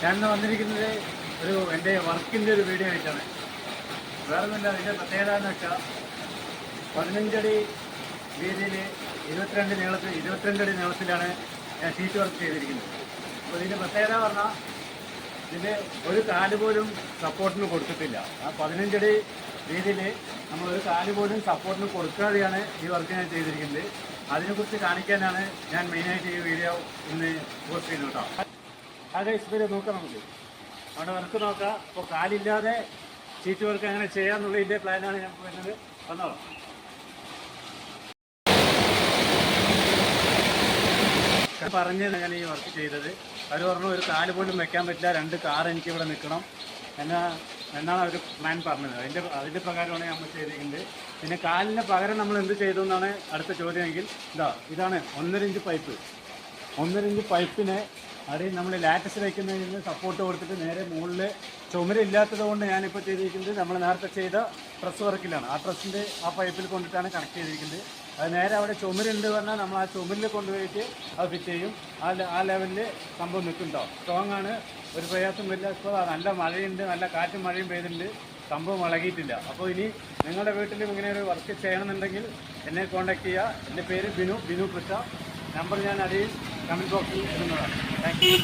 ഞാൻ വന്നിരിക്കുന്നത് എൻ്റെ വർക്കിൻ്റെ ഒരു വീഡിയോ ആയിട്ടാണ്. വേറെ ഒന്നുമില്ല, അതിൻ്റെ പ്രത്യേകത എന്ന് വെച്ചാൽ 15 അടി വീതിയിൽ 22 അടി നീളത്തിലാണ് ഞാൻ ഷീറ്റ് വർക്ക് ചെയ്തിരിക്കുന്നത്. അപ്പോൾ ഇതിൻ്റെ പ്രത്യേകത പറഞ്ഞാൽ ഇതിന് ഒരു കാല് പോലും സപ്പോർട്ടിന് കൊടുത്തിട്ടില്ല. ആ 15 അടി വീതിയിൽ നമ്മൾ ഒരു കാല് പോലും സപ്പോർട്ടിന് കൊടുക്കാതെയാണ് ഈ വർക്ക് ഞാൻ ചെയ്തിരിക്കുന്നത്. അതിനെക്കുറിച്ച് കാണിക്കാനാണ് ഞാൻ മെയിനായിട്ട് ഈ വീഡിയോ ഇന്ന് പോസ്റ്റ് ചെയ്യുന്നത് കേട്ടോ. അത് ഇവരെ നോക്കാം, നമുക്ക് അവിടെ വർക്ക് നോക്കാം. അപ്പോൾ കാലില്ലാതെ ഷീറ്റ് വർക്ക് അങ്ങനെ ചെയ്യാമെന്നുള്ളതിൻ്റെ പ്ലാനാണ് ഞാൻ വരുന്നത്. വന്നോളാം. പറഞ്ഞാണ് ഞാൻ ഈ വർക്ക് ചെയ്തത്. അവർ പറഞ്ഞു ഒരു കാല് പോലും വെക്കാൻ പറ്റില്ല, 2 കാർ എനിക്കിവിടെ നിൽക്കണം എന്നാണ് അവർ പ്ലാൻ പറഞ്ഞത്. അതിൻ്റെ പ്രകാരമാണ് നമ്മൾ ചെയ്തിരിക്കുന്നത്. പിന്നെ കാലിന് പകരം നമ്മൾ എന്ത് ചെയ്തു എന്നാണ് അടുത്ത ചോദ്യമെങ്കിൽ, ഇതാണ് 1.5 ഇഞ്ച് പൈപ്പ്. 1.5 ഇഞ്ച് പൈപ്പിനെ അടിയിൽ നമ്മൾ ലാറ്റസ് വയ്ക്കുന്നതിന് സപ്പോർട്ട് കൊടുത്തിട്ട് നേരെ മുകളിൽ ചുമരില്ലാത്തത് കൊണ്ട് ഞാനിപ്പോൾ ചെയ്തിരിക്കുന്നത് നമ്മൾ നേരത്തെ ചെയ്ത പ്രസ് വർക്കിലാണ്. ആ പ്രസ്സിൻ്റെ ആ പൈപ്പിൽ കൊണ്ടിട്ടാണ് കണക്ട് ചെയ്തിരിക്കുന്നത്. അത് നേരെ അവിടെ ചുമരുണ്ട് പറഞ്ഞാൽ നമ്മൾ ആ ചുമരിൽ കൊണ്ടുപോയിട്ട് അത് ഫിറ്റ് ചെയ്യും. ആ ലെവലിൽ സംഭവം നിൽക്കുന്നുണ്ടാവും. സ്ട്രോങ് ആണ്, ഒരു പ്രയാസം വരില്ല. ഇപ്പോൾ നല്ല മഴയുണ്ട്, നല്ല കാറ്റും മഴയും പെയ്തിട്ടുണ്ട്, സംഭവം ഇളകിയിട്ടില്ല. അപ്പോൾ ഇനി നിങ്ങളുടെ വീട്ടിലും ഇങ്ങനെ ഒരു വർക്ക് ചെയ്യണമെന്നുണ്ടെങ്കിൽ എന്നെ കോൺടാക്ട് ചെയ്യുക. എൻ്റെ പേര് ബിനു കൃഷ്ണ. നമ്പർ ഞാൻ അടിയിൽ കമൻറ്റ് ബോക്സിൽ ഇടുന്നതാണ്. Thank you.